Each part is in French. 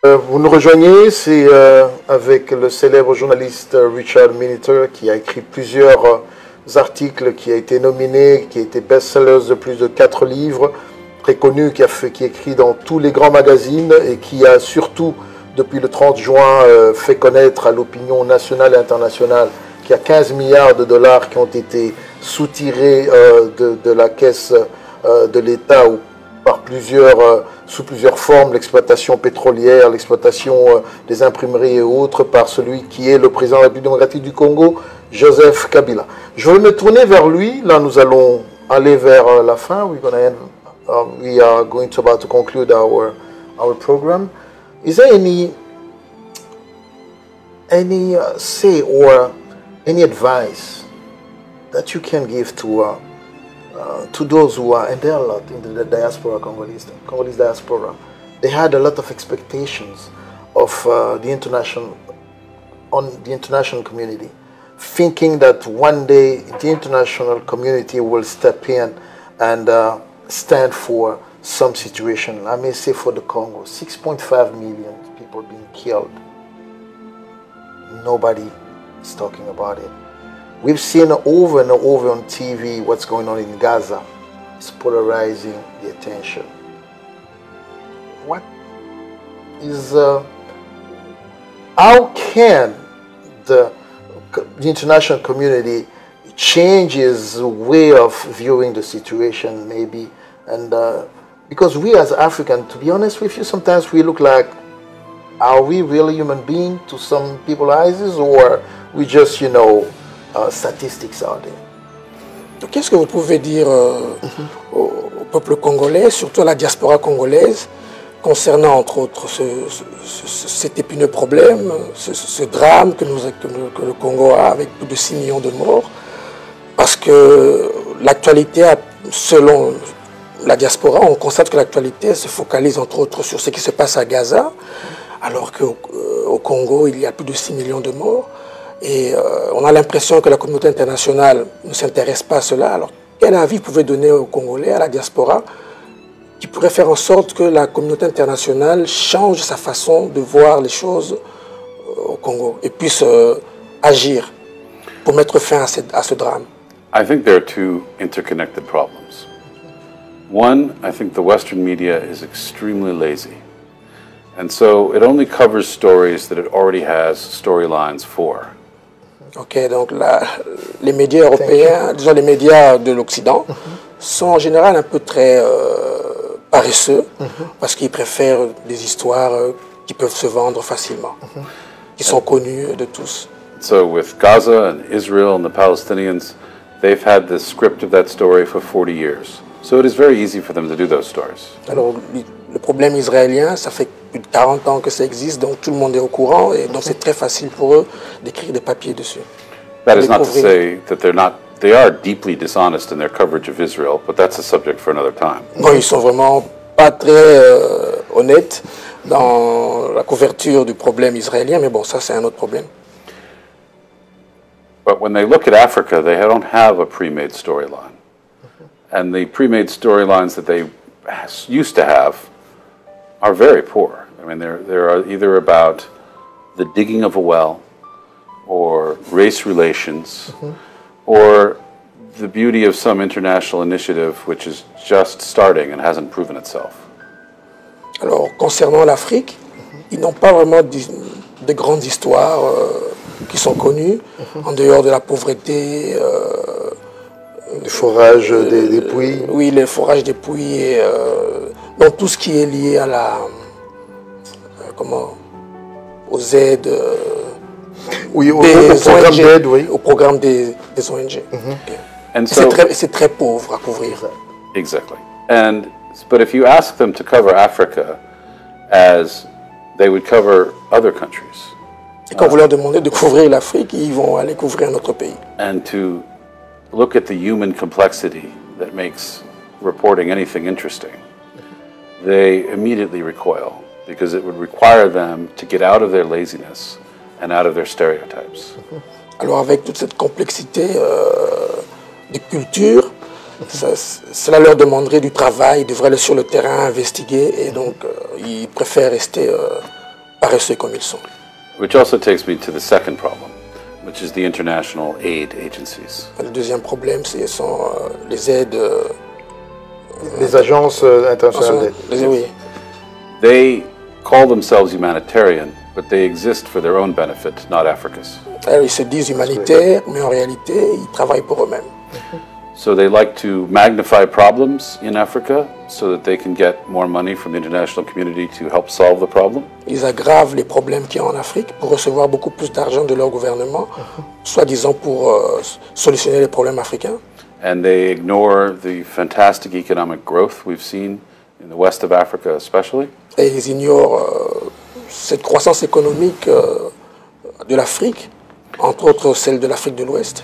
Vous nous rejoignez, c'est avec le célèbre journaliste Richard Miniter qui a écrit plusieurs articles, qui a été nominé, qui a été best-seller de plus de 4 livres, très connu, qui écrit dans tous les grands magazines et qui a surtout, depuis le 30 juin, fait connaître à l'opinion nationale et internationale qu'il y a 15 milliards de dollars qui ont été soutirés de la caisse de l'État ou sous plusieurs formes, l'exploitation pétrolière, l'exploitation des imprimeries et autres, par celui qui est le président de la République démocratique du Congo, Joseph Kabila. Je vais me tourner vers lui. Là, nous allons aller vers la fin. We are going to about to conclude our program. Is there any say or any advice that you can give to those who are, and there are a lot in the diaspora, Congolese diaspora? They had a lot of expectations of the international community, thinking that one day the international community will step in and stand for some situation. I may say for the Congo, 6.5 million people being killed. Nobody is talking about it. We've seen over and over on TV what's going on in Gaza. It's polarizing the attention. What is, how can the international community change its way of viewing the situation maybe? And because we as Africans, to be honest with you, sometimes we look like, are we really human beings to some people's eyes, or we just, statistics out there? Qu'est-ce que vous pouvez dire au peuple congolais, surtout à la diaspora congolaise, concernant entre autres cet épineux problème, ce drame que le Congo a avec plus de 6 millions de morts? Parce que l'actualité, selon la diaspora, on constate que l'actualité se focalise entre autres sur ce qui se passe à Gaza, alors qu'au Congo, il y a plus de 6 millions de morts. Et on a l'impression que la communauté internationale ne s'intéresse pas à cela. Alors, quel avis vous pouvez donner aux Congolais, à la diaspora, qui pourrait faire en sorte que la communauté internationale change sa façon de voir les choses au Congo et puisse agir pour mettre fin à ce drame? I think there are two interconnected problems. One, I think the Western media is extremely lazy. And so it only covers stories that it already has storylines for. Ok, donc les médias européens, disons les médias de l'Occident, sont en général un peu très paresseux, parce qu'ils préfèrent des histoires qui peuvent se vendre facilement, qui sont connues de tous. So with Gaza and Israel and the Palestinians, they've had the script of that story for 40 years. So it is very easy for them to do those stories. Alors, le problème israélien, ça fait plus de 40 ans que ça existe, donc tout le monde est au courant, et donc c'est très facile pour eux d'écrire des papiers dessus. That is not to say that they are deeply dishonest in their coverage of Israel, but that's a subject for another time. Bon, ils sont vraiment pas très honnêtes dans la couverture du problème israélien, mais bon, ça c'est un autre problème. But when they look at Africa, they don't have a pre-made storyline. And the pre-made storylines that they used to have are very poor. I mean, they're either about the digging of a well, or race relations, or the beauty of some international initiative which is just starting and hasn't proven itself. Alors, concernant l'Afrique, ils n'ont pas vraiment de grandes histoires qui sont connues, en dehors de la pauvreté. Le forage des puits. Oui, le forage des puits et donc tout ce qui est lié à aux aides. Oui, au programme d'aide, oui. Au programme des ONG. And so, c'est très pauvre à couvrir. Exactly. But if you ask them to cover Africa as they would cover other countries. Et quand vous leur demandez de couvrir l'Afrique, ils vont aller couvrir un autre pays. And to look at the human complexity that makes reporting anything interesting, they immediately recoil because it would require them to get out of their laziness and out of their stereotypes. Alors avec toute cette complexité de culture, cela leur demanderait du travail, ils devraient aller sur le terrain, investiguer, et donc ils préfèrent rester paresseux comme ils sont. Which also takes me to the second problem, which is the international aid agencies. Le deuxième problème, ce sont les aides. Les agences internationales d'aide. Oui. They call themselves humanitarian, but they exist for their own benefit, not Africa's. Alors, ils se disent humanitaires, mais en réalité, ils travaillent pour eux-mêmes. So they like to magnify problems in Africa so that they can get more money from the international community to help solve the problem. Ils aggravent les problèmes qu'il y a en Afrique pour recevoir beaucoup plus d'argent de leur gouvernement, soi-disant pour solutionner les problèmes africains. And they ignore the fantastic economic growth we've seen in the west of Africa especially. Et ils ignorent cette croissance économique de l'Afrique, entre autres celle de l'Afrique de l'Ouest.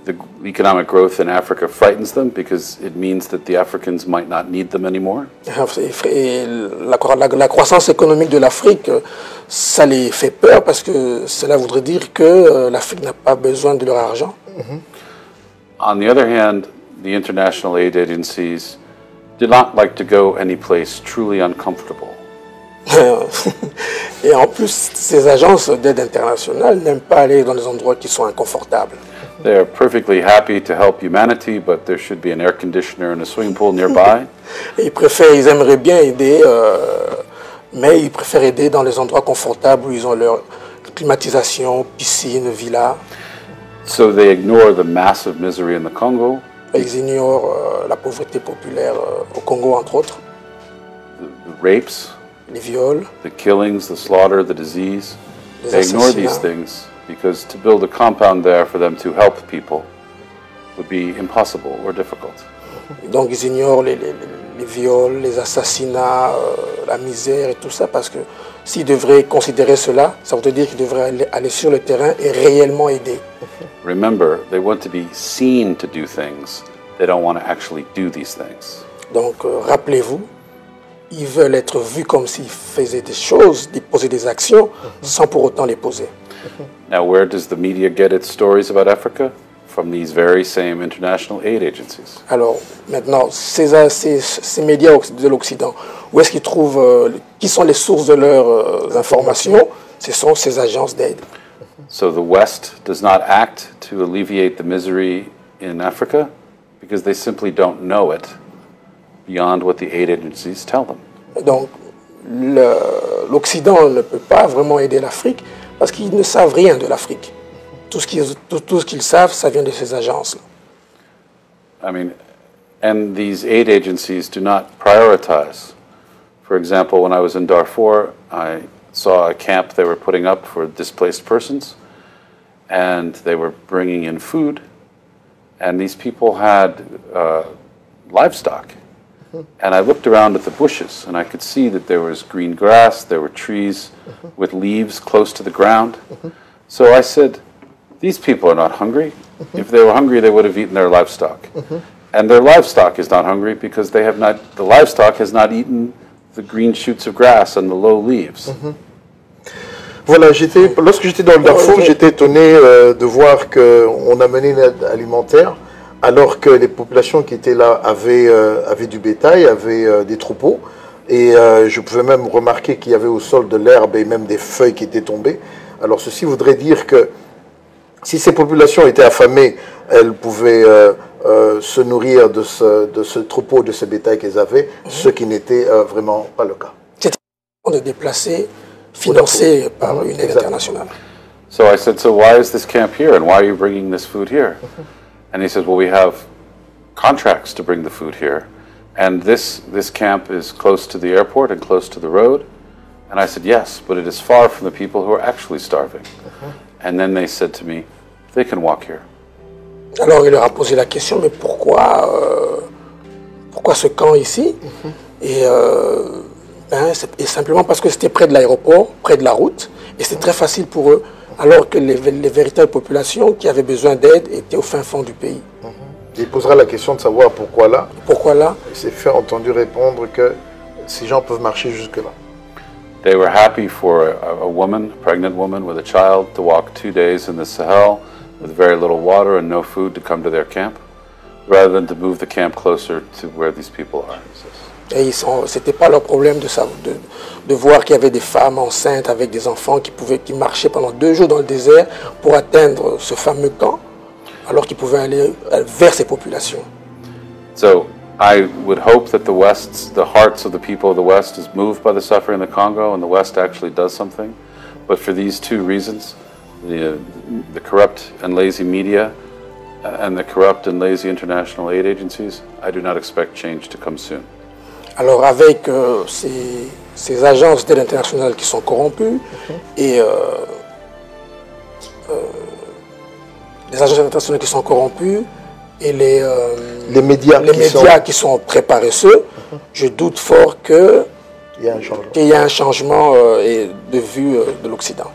The economic growth in Africa frightens them because it means that the Africans might not need them anymore. Et la croissance économique de l'Afrique, ça les fait peur parce que cela voudrait dire que l'Afrique n'a pas besoin de leur argent. On the other hand, the international aid agencies did not like to go any place truly uncomfortable. Et en plus, ces agences d'aide internationale n'aiment pas aller dans des endroits qui sont inconfortables. They are perfectly happy to help humanity, but there should be an air conditioner and a swimming pool nearby. Et ils aimeraient bien aider, mais ils préfèrent aider dans les endroits confortables où ils ont leur climatisation, piscine, villa. So they ignore the massive misery in the Congo, Et ils ignorent la pauvreté populaire au Congo, entre autres, the rapes, les viols, the killings, the slaughter, the disease. les They ignore these assassinats. things because to build a compound there for them to help people would be impossible or difficult. Donc ils ignorent les viols, les assassinats, la misère et tout ça, parce que s'ils devraient considérer cela, ça voudrait dire qu'ils devraient aller sur le terrain et réellement aider. Remember, they want to be seen to do things. They don't want to actually do these things. Donc rappelez-vous, ils veulent être vus comme s'ils faisaient des choses, poser des actions, sans pour autant les poser. Now, where does the media get its stories about Africa? From these very same international aid agencies. Alors maintenant, ces médias de l'Occident, où est-ce qu'ils trouvent, qui sont les sources de leurs informations? Ce sont ces agences d'aide. So the West does not act to alleviate the misery in Africa because they simply don't know it beyond what the aid agencies tell them. Donc l'Occident ne peut pas vraiment aider l'Afrique parce qu'ils ne savent rien de l'Afrique. Tout ce qu'ils savent, ça vient de ces agences-là. I mean, and these aid agencies do not prioritize. For example, when I was in Darfur, I saw a camp they were putting up for displaced persons, and they were bringing in food, and these people had livestock. And I looked around at the bushes, and I could see that there was green grass, there were trees with leaves close to the ground. So I said, these people are not hungry. If they were hungry, they would have eaten their livestock. And their livestock is not hungry because the livestock has not eaten the green shoots of grass and the low leaves. Voilà, lorsque j'étais dans le Darfour, j'étais étonné de voir qu'on amenait une aide alimentaire alors que les populations qui étaient là avaient du bétail, avaient des troupeaux. Et je pouvais même remarquer qu'il y avait au sol de l'herbe et même des feuilles qui étaient tombées. Alors ceci voudrait dire que si ces populations étaient affamées, elles pouvaient se nourrir de ce troupeau, de ce bétail qu'elles avaient, ce qui n'était vraiment pas le cas. C'était de déplacer, financé par une aide internationale. So I said, so why is this camp here and why are you bringing this food here? And he said, well, we have contracts to bring the food here. And this camp is close to the airport and close to the road. And I said, yes, but it is far from the people who are actually starving. And then they said to me, they can walk here. Alors il leur a posé la question, mais pourquoi ce camp ici? Et simplement parce que c'était près de l'aéroport, près de la route, et c'était très facile pour eux, alors que les véritables populations qui avaient besoin d'aide étaient au fin fond du pays. Il posera la question de savoir pourquoi là. Pourquoi là? Il s'est fait entendu répondre que ces gens peuvent marcher jusque-là. They were happy for a woman, a pregnant woman with a child, to walk 2 days in the Sahel with very little water and no food to come to their camp, rather than to move the camp closer to where these people are. Et ce n'était pas leur problème de voir qu'il y avait des femmes enceintes avec des enfants qui marchaient pendant 2 jours dans le désert pour atteindre ce fameux camp, alors qu'ils pouvaient aller vers ces populations. So I would hope that the hearts of the people of the West is moved by the suffering in the Congo, and the West actually does something. But for these 2 reasons, the corrupt and lazy media and the corrupt and lazy international aid agencies, I do not expect change to come soon. Alors avec ces agences d'aide internationale qui sont corrompues et les agences internationales qui sont corrompues et les médias qui sont très paresseux, je doute fort qu'il y a un changement de vue de l'Occident.